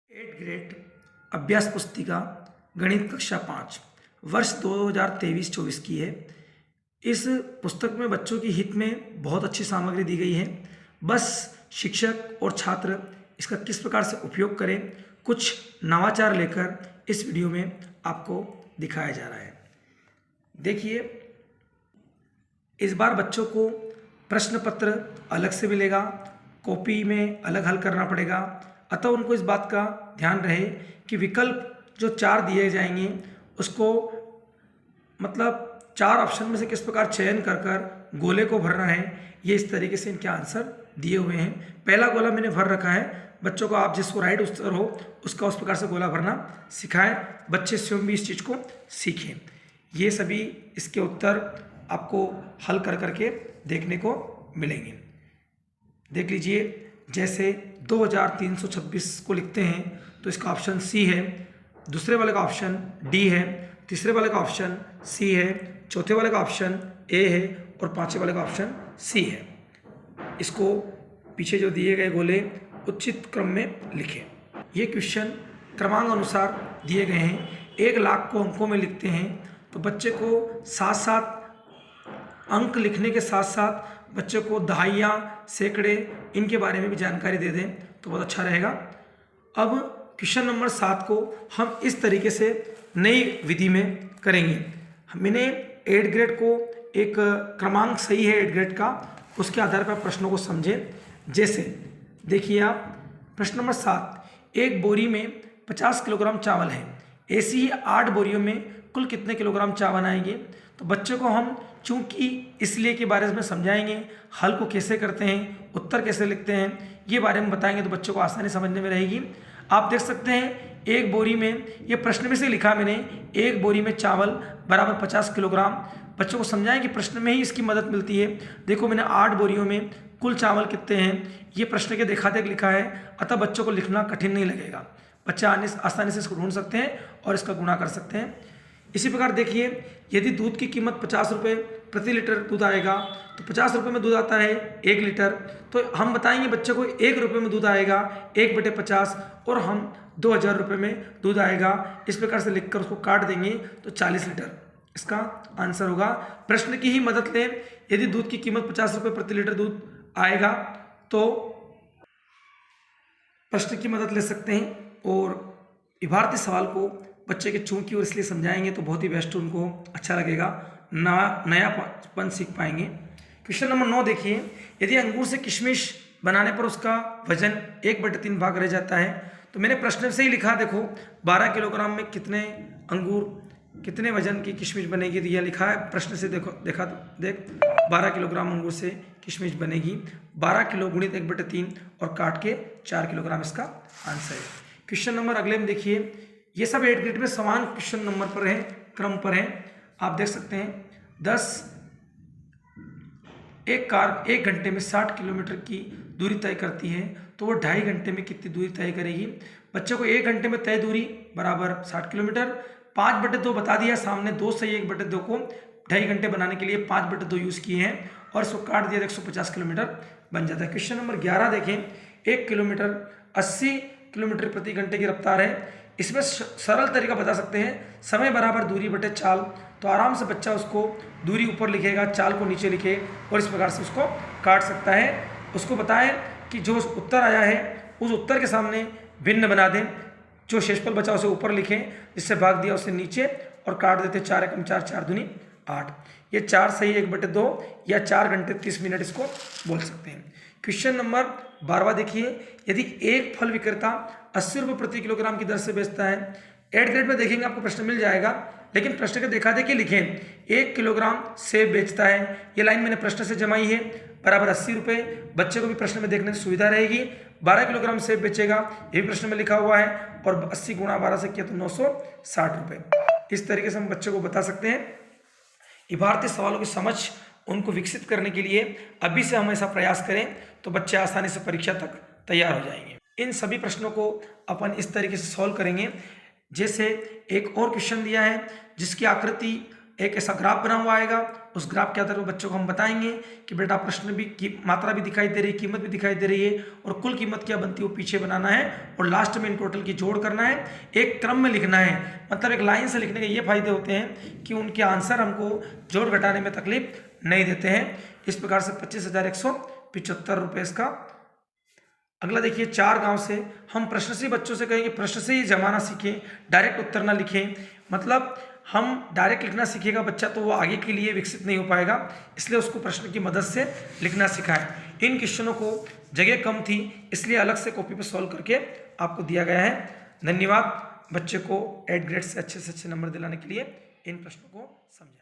Eight grade अभ्यास पुस्तिका गणित कक्षा 5 वर्ष 2023-24 की है। इस पुस्तक में बच्चों की हित में बहुत अच्छी सामग्री दी गई है। बस शिक्षक और छात्र इसका किस प्रकार से उपयोग करें, कुछ नवाचार लेकर इस वीडियो में आपको दिखाया जा रहा है। देखिए, इस बार बच्चों को प्रश्न पत्र अलग से मिलेगा, कॉपी में अलग हल करना पड़ेगा। अतः उनको इस बात का ध्यान रहे कि विकल्प जो 4 दिए जाएंगे उसको मतलब 4 ऑप्शन में से किस प्रकार चयन कर कर गोले को भरना है, ये इस तरीके से इनके आंसर दिए हुए हैं। पहला गोला मैंने भर रखा है। बच्चों को आप जिसको राइट उत्तर हो उसका उस प्रकार से गोला भरना सिखाएं। बच्चे स्वयं भी इस चीज़ को सीखें। ये सभी इसके उत्तर आपको हल कर करके देखने को मिलेंगे। देख लीजिए, जैसे 2326 को लिखते हैं तो इसका ऑप्शन सी है, दूसरे वाले का ऑप्शन डी है, तीसरे वाले का ऑप्शन सी है, चौथे वाले का ऑप्शन ए है और पांचवें वाले का ऑप्शन सी है। इसको पीछे जो दिए गए गोले उचित क्रम में लिखें। ये क्वेश्चन क्रमांक अनुसार दिए गए हैं। 1 लाख को अंकों में लिखते हैं तो बच्चे को साथ साथ अंक लिखने के साथ साथ बच्चे को दहाइयाँ, सैकड़े इनके बारे में भी जानकारी दे दें तो बहुत अच्छा रहेगा। अब क्वेश्चन नंबर 7 को हम इस तरीके से नई विधि में करेंगे। मैंने 8 ग्रेड को एक क्रमांक सही है 8 ग्रेड का, उसके आधार पर प्रश्नों को समझें। जैसे देखिए आप, प्रश्न नंबर 7, एक बोरी में 50 किलोग्राम चावल है, ऐसी ही 8 बोरियों में कुल कितने किलोग्राम चावल आएंगे। तो बच्चे को हम चूंकि इसलिए के बारे में समझाएंगे, हल को कैसे करते हैं, उत्तर कैसे लिखते हैं, ये बारे में बताएंगे तो बच्चों को आसानी समझने में रहेगी। आप देख सकते हैं एक बोरी में, ये प्रश्न में से लिखा मैंने, एक बोरी में चावल बराबर 50 किलोग्राम। बच्चों को समझाएं कि प्रश्न में ही इसकी मदद मिलती है। देखो, मैंने 8 बोरियों में कुल चावल कितने हैं, ये प्रश्न के देखा देख लिखा है। अतः बच्चों को लिखना कठिन नहीं लगेगा, बच्चा आसानी से इसको ढूंढ सकते हैं और इसका गुणा कर सकते हैं। इसी प्रकार देखिए, यदि दूध की कीमत 50 रुपये प्रति लीटर दूध आएगा तो 50 रुपये में दूध आता है 1 लीटर, तो हम बताएंगे बच्चे को 1 रुपये में दूध आएगा 1/50 और हम 2000 रुपये में दूध आएगा। इस प्रकार से लिखकर उसको काट देंगे तो 40 लीटर इसका आंसर होगा। प्रश्न की ही मदद लें। यदि दूध की कीमत 50 रुपये प्रति लीटर दूध आएगा तो प्रश्न की मदद ले सकते हैं और भारतीय सवाल को बच्चे के चूं की ओर इसलिए समझाएंगे तो बहुत ही बेस्ट उनको अच्छा लगेगा, नयापन सीख पाएंगे। क्वेश्चन नंबर 9 देखिए, यदि अंगूर से किशमिश बनाने पर उसका वजन 1/3 भाग रह जाता है तो मैंने प्रश्न से ही लिखा, देखो 12 किलोग्राम में कितने अंगूर, कितने वजन की किशमिश बनेगी, तो यह लिखा है प्रश्न से। देख 12 किलोग्राम अंगूर से किशमिश बनेगी, 12 किलो गुणित 1/3 और काट के 4 किलोग्राम इसका आंसर है। क्वेश्चन नंबर अगले में देखिए, ये सब 8 ग्रेड में समान क्वेश्चन नंबर पर है, क्रम पर है। आप देख सकते हैं एक कार 1 घंटे में 60 किलोमीटर की दूरी तय करती है तो वो 2.5 घंटे में कितनी दूरी तय करेगी। बच्चे को 1 घंटे में तय दूरी बराबर 60 किलोमीटर, 5/2 बता दिया सामने, 2 से 1/2 को 2.5 घंटे बनाने के लिए 5/2 यूज़ किए हैं और इसको काट दिया तो 150 किलोमीटर बन जाता है। क्वेश्चन नंबर 11 देखें, 1 किलोमीटर 80 किलोमीटर प्रति घंटे की रफ्तार है। इसमें सरल तरीका बता सकते हैं, समय बराबर दूरी बटे चाल, तो आराम से बच्चा उसको दूरी ऊपर लिखेगा, चाल को नीचे लिखे और इस प्रकार से उसको काट सकता है। उसको बताएं कि जो उत्तर आया है उस उत्तर के सामने भिन्न बना दें, जो शेषफल बचा उसे ऊपर लिखें, जिससे भाग दिया उसे नीचे और काट देते। 4 एकम 4, 4 दूनी 8। ये 4 सही 1/2 या 4 घंटे 30 मिनट इसको बोल सकते हैं। क्वेश्चन नंबर 12 देखिए, यदि एक फल विक्रेता 80 रुपये प्रति किलोग्राम की दर से बेचता है, 8 ग्रेड में देखेंगे आपको प्रश्न मिल जाएगा, लेकिन प्रश्न के देखा दे कि लिखें 1 किलोग्राम सेब बेचता है। ये लाइन मैंने प्रश्न से जमाई है, बराबर 80 रुपये। बच्चे को भी प्रश्न में देखने की सुविधा रहेगी। 12 किलोग्राम सेब बेचेगा, ये भी प्रश्न में लिखा हुआ है और 80 गुणा 12 से किया तो 960 रुपये। इस तरीके से हम बच्चे को बता सकते हैं। भारतीय सवालों की समझ उनको विकसित करने के लिए अभी से हम ऐसा प्रयास करें तो बच्चे आसानी से परीक्षा तक तैयार हो जाएंगे। इन सभी प्रश्नों को अपन इस तरीके से सॉल्व करेंगे। जैसे एक और क्वेश्चन दिया है जिसकी आकृति एक ऐसा ग्राफ बना हुआ आएगा, उस ग्राफ के आधार पर बच्चों को हम बताएंगे कि बेटा प्रश्न भी की मात्रा भी दिखाई दे रही है, कीमत भी दिखाई दे रही है, और कुल कीमत क्या बनती है वो पीछे बनाना है, और लास्ट में इन टोटल की जोड़ करना है, एक क्रम में लिखना है। मतलब एक लाइन से लिखने के ये फायदे होते हैं कि उनके आंसर हमको जोड़ घटाने में तकलीफ नहीं देते हैं। इस प्रकार से 25,175 रुपये इसका। अगला देखिए, 4 गांव से हम प्रश्न से बच्चों से कहेंगे प्रश्न से ही जमाना सीखें, डायरेक्ट उत्तर ना लिखें। मतलब हम डायरेक्ट लिखना सीखेगा बच्चा तो वो आगे के लिए विकसित नहीं हो पाएगा, इसलिए उसको प्रश्न की मदद से लिखना सिखाएं। इन क्वेश्चनों को जगह कम थी इसलिए अलग से कॉपी पे सॉल्व करके आपको दिया गया है। धन्यवाद। बच्चे को 8 ग्रेड से अच्छे नंबर दिलाने के लिए इन प्रश्नों को समझें।